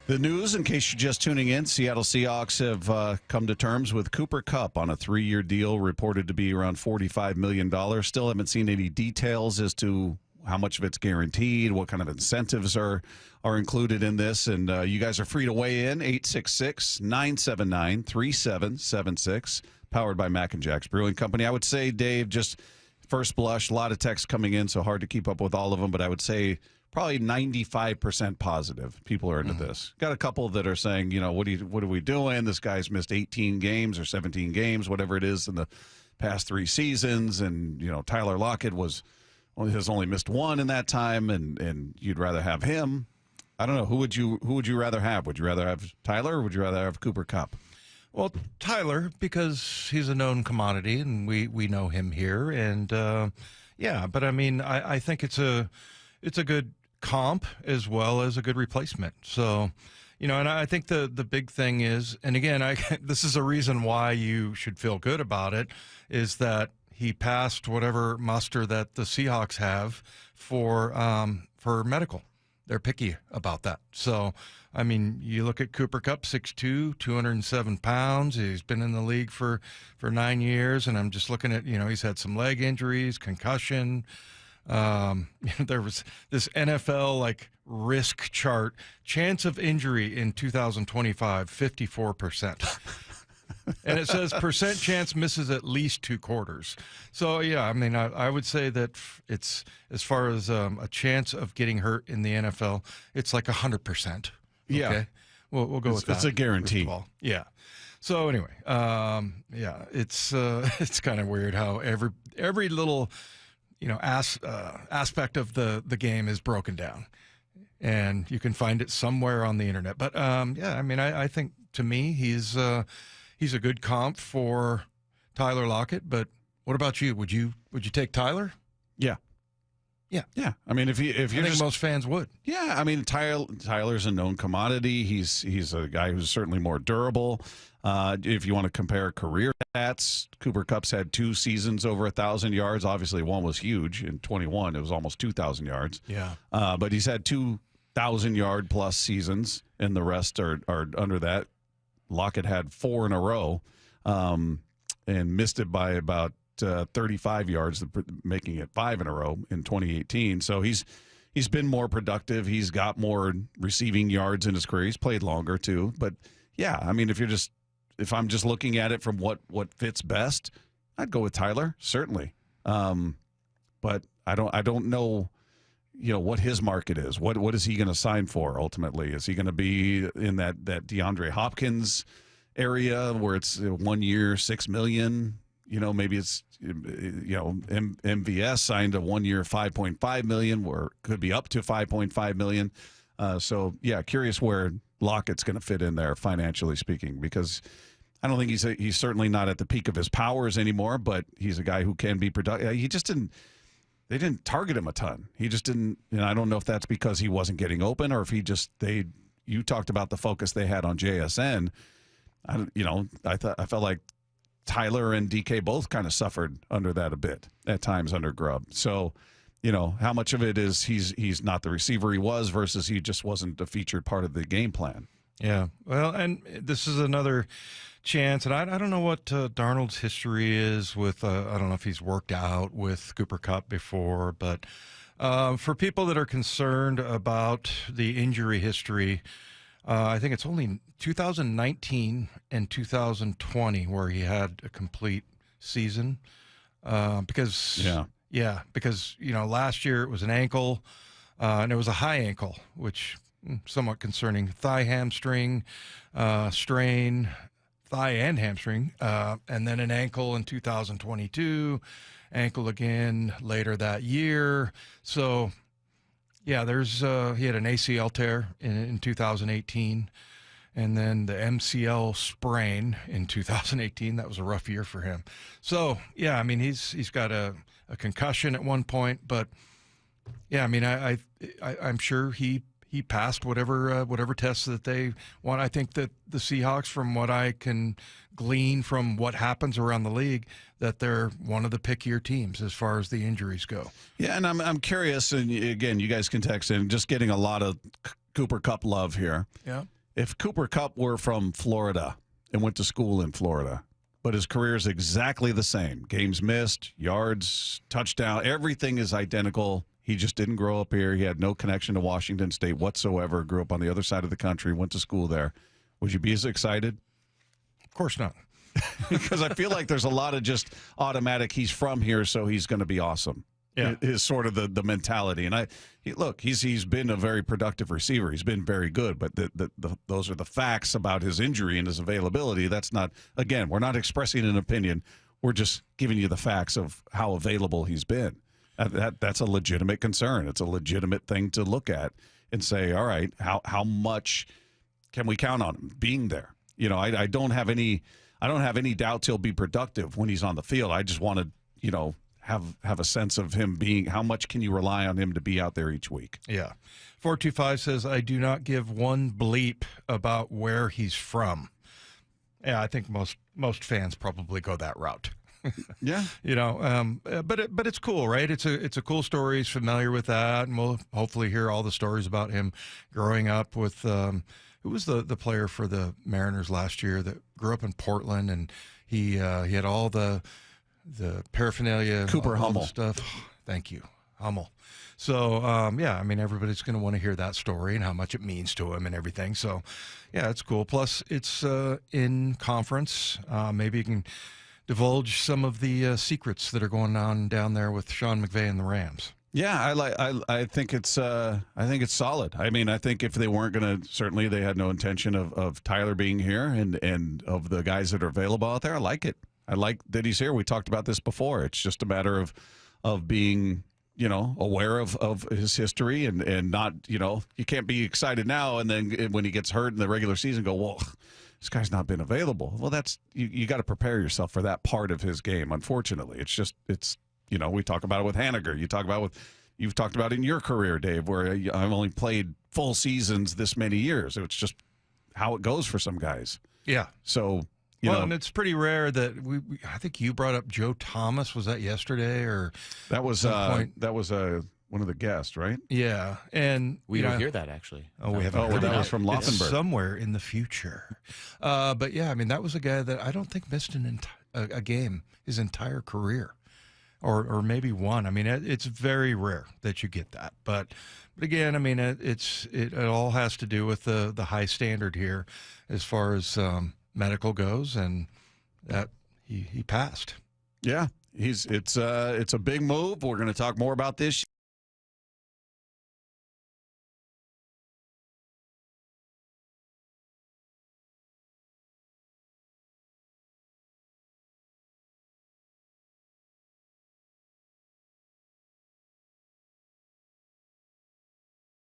The news, in case you're just tuning in, Seattle Seahawks have come to terms with Cooper Kupp on a 3-year deal reported to be around $45 million. Still haven't seen any details as to how much of it's guaranteed, what kind of incentives are included in this. And you guys are free to weigh in, 866-979-3776, powered by Mac and Jack's Brewing Company. I would say, Dave, just first blush, a lot of texts coming in, so hard to keep up with all of them, but I would say probably 95% positive people are into this. Got a couple that are saying, you know, what are we doing? This guy's missed 18 games or 17 games, whatever it is, in the past 3 seasons. And, you know, Tyler Lockett has only missed 1 in that time, and you'd rather have him. I don't know. Who would you rather have? Would you rather have Tyler or would you rather have Cooper Kupp? Well, Tyler, because he's a known commodity, and we know him here. And, yeah, but, I mean, I think it's a good comp as well as a good replacement. So, you know, and I think the big thing is, and again, this is a reason why you should feel good about it, is that he passed whatever muster that the Seahawks have for medical. They're picky about that. So, I mean, you look at Cooper Kupp, 6'2", 207 pounds. He's been in the league for 9 years, and I'm just looking at, you know, he's had some leg injuries, concussion. There was this NFL like risk chart, chance of injury in 2025, 54%. And it says percent chance misses at least 2 quarters. So, yeah, I mean, I would say that it's, as far as a chance of getting hurt in the NFL, it's like 100%. Okay? Yeah. We'll go with that. It's a guarantee. Yeah. So anyway, yeah, it's kind of weird how every little, you know, aspect of the game is broken down, and you can find it somewhere on the internet. But yeah, I mean, I think, to me, he's a good comp for Tyler Lockett. But what about you? Would you take Tyler? Yeah. Yeah. I mean, if you're, I think most fans would. Yeah, I mean, Tyler's a known commodity. He's a guy who's certainly more durable. If you want to compare career stats, Cooper Kupp's had 2 seasons over 1,000 yards. Obviously, one was huge in 21. It was almost 2,000 yards. Yeah. But he's had 2,000-yard plus seasons, and the rest are under that. Lockett had 4 in a row, and missed it by about 35 yards, making it 5 in a row in 2018. So he's been more productive. He's got more receiving yards in his career. He's played longer too. But yeah, I mean, if I'm just looking at it from what fits best, I'd go with Tyler, certainly. But I don't know, you know, what his market is. What is he going to sign for ultimately? Is he going to be in that DeAndre Hopkins area where it's 1 year, $6 million? You know, maybe it's, you know, MVS signed a 1 year, $5.5 million, or could be up to $5.5 million. So yeah, curious where Lockett's going to fit in there financially speaking, because I don't think he's certainly not at the peak of his powers anymore, but he's a guy who can be productive. They didn't target him a ton. He just didn't, you know, I don't know if that's because he wasn't getting open or if you talked about the focus they had on JSN. I felt like Tyler and DK both kind of suffered under that a bit at times under Grubb. So, you know, how much of it is he's not the receiver he was versus he just wasn't a featured part of the game plan. Yeah. Well, and this is another chance, and I don't know what Darnold's history is with, I don't know if he's worked out with Cooper Kupp before, but for people that are concerned about the injury history, I think it's only 2019 and 2020 where he had a complete season, because because, you know, last year it was an ankle, and it was a high ankle, which somewhat concerning. Thigh hamstring strain, thigh and hamstring, and then an ankle in 2022, ankle again later that year. So yeah, there's he had an ACL tear in 2018, and then the MCL sprain in 2018. That was a rough year for him. So yeah, I mean, he's got a concussion at one point, but yeah, I mean, I'm sure he passed whatever tests that they want. I think that the Seahawks, from what I can glean from what happens around the league, that they're one of the pickier teams as far as the injuries go. Yeah, and I'm curious, and again, you guys can text in, just getting a lot of Cooper Kupp love here. Yeah. if Cooper Kupp were from Florida and went to school in Florida, but his career is exactly the same. Games missed, yards, touchdown, everything is identical. He just didn't grow up here. He had no connection to Washington State whatsoever. Grew up on the other side of the country, went to school there. Would you be as excited? Of course not. Because I feel like there's a lot of just automatic, he's from here, so he's going to be awesome. Yeah. Is sort of the mentality. And he's been a very productive receiver. He's been very good, but those are the facts about his injury and his availability. That's not, again, we're not expressing an opinion. We're just giving you the facts of how available he's been. That's a legitimate concern. It's a legitimate thing to look at and say, all right, how much can we count on him being there? You know, I don't have any doubts he'll be productive when he's on the field. I just want to, you know, have a sense of him being, how much can you rely on him to be out there each week? Yeah. 425 says, I do not give one bleep about where he's from. Yeah, I think most fans probably go that route. Yeah. You know, but it's cool, right? It's a cool story. He's familiar with that, and we'll hopefully hear all the stories about him growing up with who was the player for the Mariners last year that grew up in Portland, and he had all the paraphernalia, Cooper all the Hummel stuff. Thank you, Hummel. So yeah, I mean, everybody's going to want to hear that story and how much it means to him and everything. So yeah, it's cool. Plus, it's in conference. Maybe you can divulge some of the secrets that are going on down there with Sean McVay and the Rams. Yeah, I think it's solid. I mean, I think if they weren't going to, certainly they had no intention of Tyler being here and of the guys that are available out there. I like it. I like that he's here. We talked about this before. It's just a matter of being, you know, aware of his history and not, you know, you can't be excited now and then when he gets hurt in the regular season go, well, this guy's not been available. Well, that's you got to prepare yourself for that part of his game. Unfortunately, it's you know, we talk about it with Haniger. You've talked about it in your career, Dave, where I've only played full seasons this many years. It's just how it goes for some guys. Yeah. So, you know, and it's pretty rare that I think you brought up Joe Thomas. Was that yesterday or that was one of the guests, right? Yeah, and we don't hear that actually. Oh, we haven't. That was from Laufenberg. It's somewhere in the future. But yeah, I mean, that was a guy that I don't think missed a game his entire career. Or maybe one. I mean, it's very rare that you get that. But again, I mean, it all has to do with the high standard here as far as medical goes, and that he passed. Yeah, it's a big move. We're going to talk more about this.